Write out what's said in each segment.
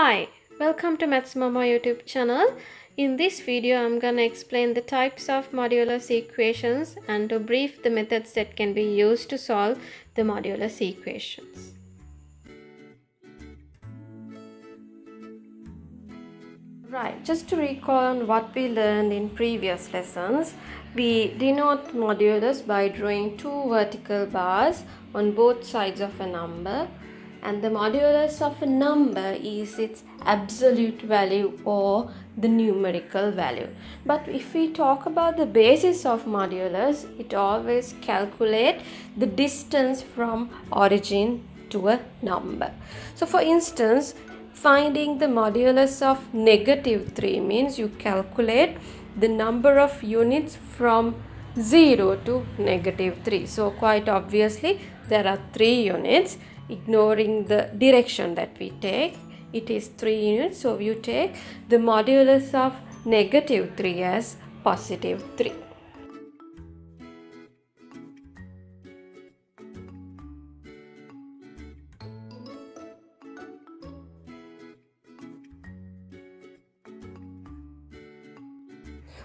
Hi, welcome to Maths Mama YouTube channel. In this video, I'm gonna explain the types of modulus equations and to brief the methods that can be used to solve the modulus equations. Right, just to recall on what we learned in previous lessons, we denote modulus by drawing two vertical bars on both sides of a number, and the modulus of a number is its absolute value or the numerical value. But if we talk about the basis of modulus, it always calculates the distance from origin to a number. So for instance, finding the modulus of -3 means you calculate the number of units from 0 to -3. So quite obviously there are 3 units. Ignoring the direction that we take, it is 3 units. So you take the modulus of -3 as +3.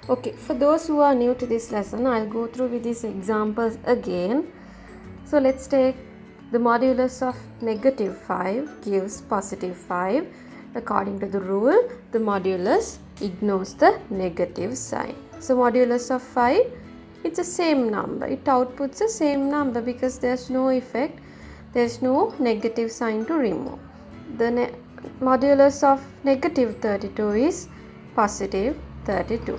Okay, for those who are new to this lesson, I'll go through with these examples again. So let's take the modulus of -5 gives +5. According to the rule, the modulus ignores the negative sign. So modulus of 5, it's the same number. It outputs the same number because there's no effect. There's no negative sign to remove. The modulus of -32 is +32.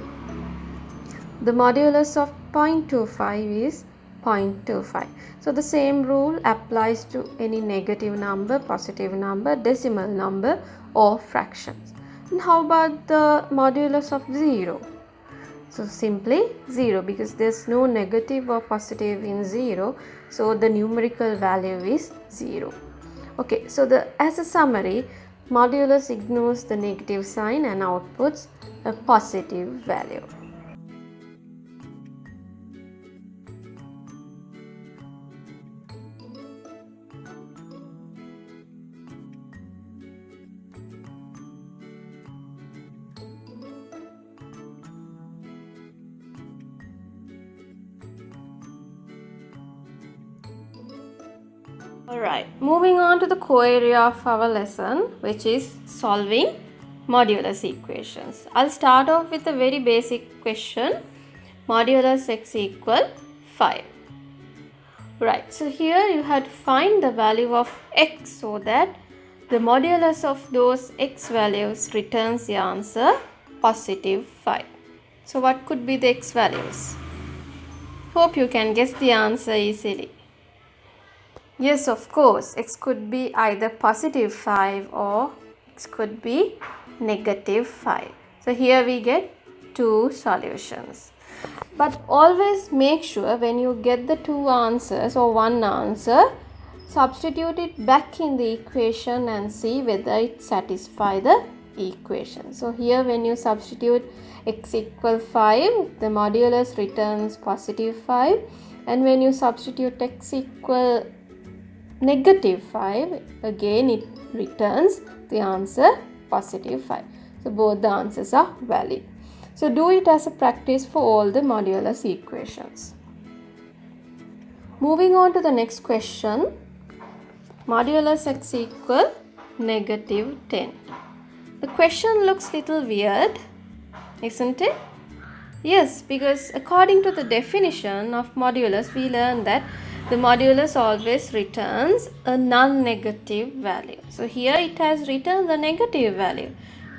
The modulus of 0.25 is 0.25. So the same rule applies to any negative number, positive number, decimal number or fractions. And how about the modulus of 0? So simply 0 because there's no negative or positive in 0. So the numerical value is 0. Okay, so as a summary, modulus ignores the negative sign and outputs a positive value. Alright, moving on to the core area of our lesson, which is solving modulus equations. I'll start off with a very basic question. Modulus x equal 5. Right, so here you had to find the value of x so that the modulus of those x values returns the answer +5. So what could be the x values? Hope you can guess the answer easily. Yes, of course, x could be either +5 or x could be -5. So here we get two solutions. But always make sure when you get the two answers or one answer, substitute it back in the equation and see whether it satisfies the equation. So here when you substitute x equal 5, the modulus returns +5, and when you substitute x equal -5, again it returns the answer +5. So both the answers are valid. So do it as a practice for all the modulus equations. Moving on to the next question. Modulus x equal -10. The question looks little weird, isn't it? Yes, because according to the definition of modulus, we learned that the modulus always returns a non-negative value. So here it has returned the negative value,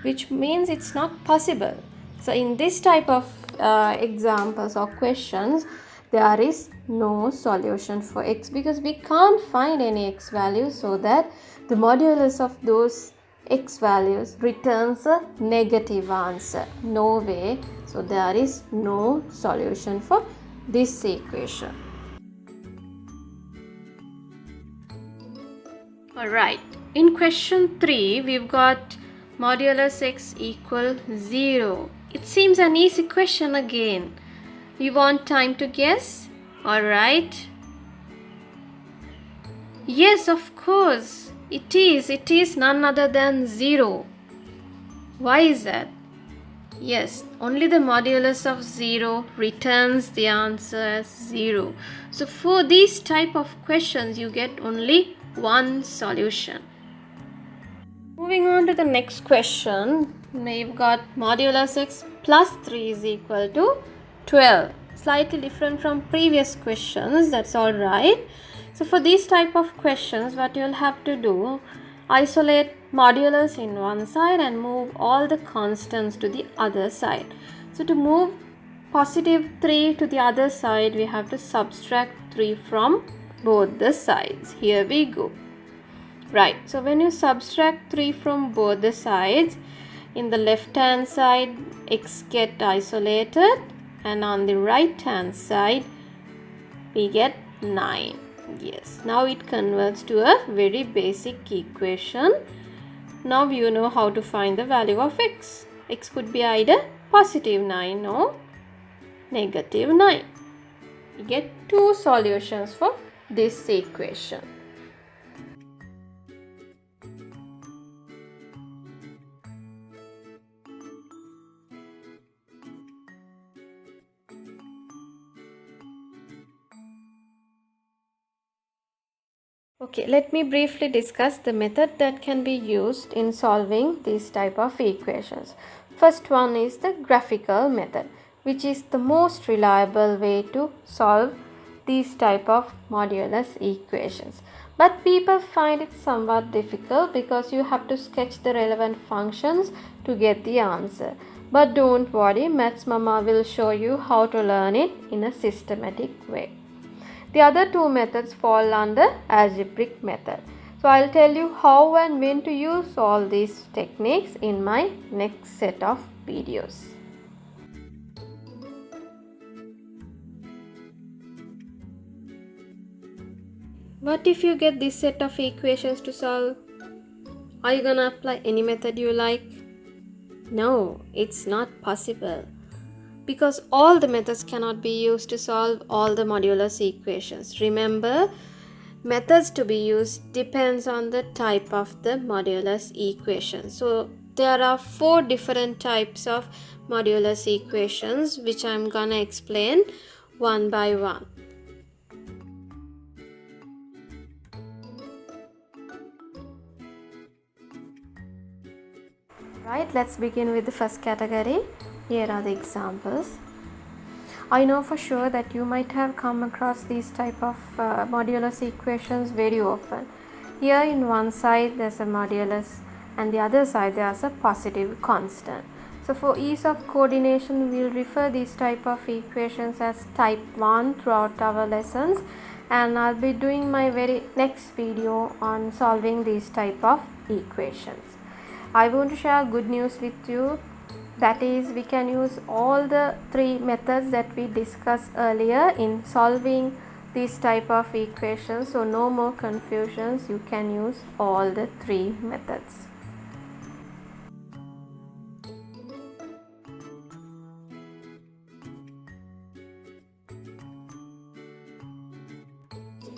which means it's not possible. So in this type of examples or questions, there is no solution for x because we can't find any x value, so that the modulus of those x values returns a negative answer. No way. So there is no solution for this equation. Alright, in question 3, we've got modulus x equal 0. It seems an easy question again. You want time to guess? Alright. Yes, of course. It is none other than 0. Why is that? Yes, only the modulus of 0 returns the answer as 0. So for these type of questions, you get only one solution. Moving on to the next question, we've got modulus x plus 3 is equal to 12. Slightly different from previous questions, that's alright. So for these type of questions, what you'll have to do, isolate modulus in one side and move all the constants to the other side. So to move positive 3 to the other side, we have to subtract 3 from both the sides. Here we go. Right, so when you subtract 3 from both the sides, in the left hand side x get isolated and on the right hand side we get 9. Yes, now it converts to a very basic equation. Now you know how to find the value of x. X could be either positive 9 or negative 9. You get two solutions for this equation. Okay, let me briefly discuss the method that can be used in solving these type of equations. First one is the graphical method, which is the most reliable way to solve these type of modulus equations. But people find it somewhat difficult because you have to sketch the relevant functions to get the answer. But don't worry, Maths Mama will show you how to learn it in a systematic way. The other two methods fall under algebraic method. So I'll tell you how and when to use all these techniques in my next set of videos. What if you get this set of equations to solve? Are you gonna apply any method you like? No, it's not possible, because all the methods cannot be used to solve all the modulus equations. Remember, methods to be used depends on the type of the modulus equation. So there are 4 different types of modulus equations which I'm gonna explain one by one. Right, let's begin with the first category. Here are the examples. I know for sure that you might have come across these type of modulus equations very often. Here in one side there's a modulus and the other side there's a positive constant. So for ease of coordination, we'll refer these type of equations as type 1 throughout our lessons, and I'll be doing my very next video on solving these type of equations. I want to share good news with you. That is, we can use all the 3 methods that we discussed earlier in solving these type of equations. So no more confusions. You can use all the 3 methods.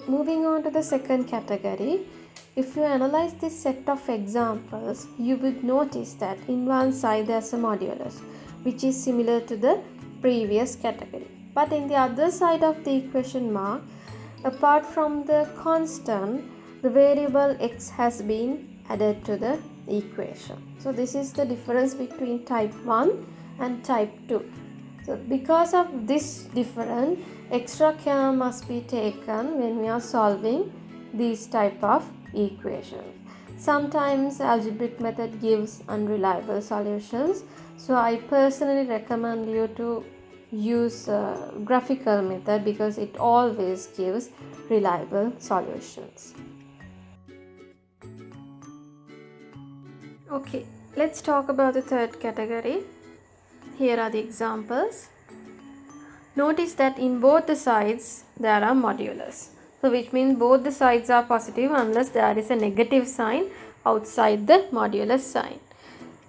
Moving on to the second category. If you analyze this set of examples, you would notice that in one side there's a modulus, which is similar to the previous category. But in the other side of the equation mark, apart from the constant, the variable x has been added to the equation. So this is the difference between type 1 and type 2. So because of this difference, extra care must be taken when we are solving these type of equations. Sometimes algebraic method gives unreliable solutions, so I personally recommend you to use graphical method because it always gives reliable solutions. Okay, let's talk about the third category. Here are the examples. Notice that in both the sides there are modulus. So which means both the sides are positive unless there is a negative sign outside the modulus sign.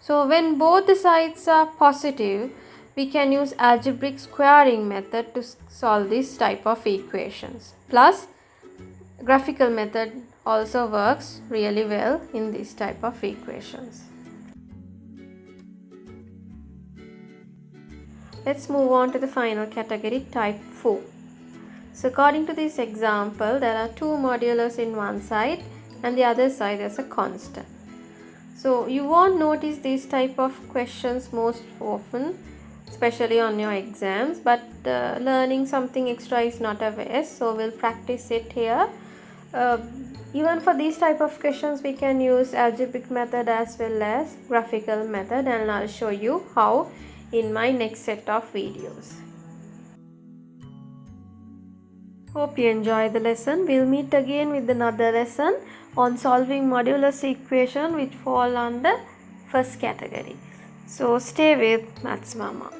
So when both the sides are positive, we can use algebraic squaring method to solve this type of equations. Plus graphical method also works really well in this type of equations. Let's move on to the final category, type 4. So according to this example, there are two modulus in one side and the other side there's a constant. So you won't notice these type of questions most often, especially on your exams, but learning something extra is not a waste, so we'll practice it here. Even for these type of questions we can use algebraic method as well as graphical method, and I'll show you how in my next set of videos. Hope you enjoy the lesson. We'll meet again with another lesson on solving modulus equation which fall under first category. So stay with Maths Mama.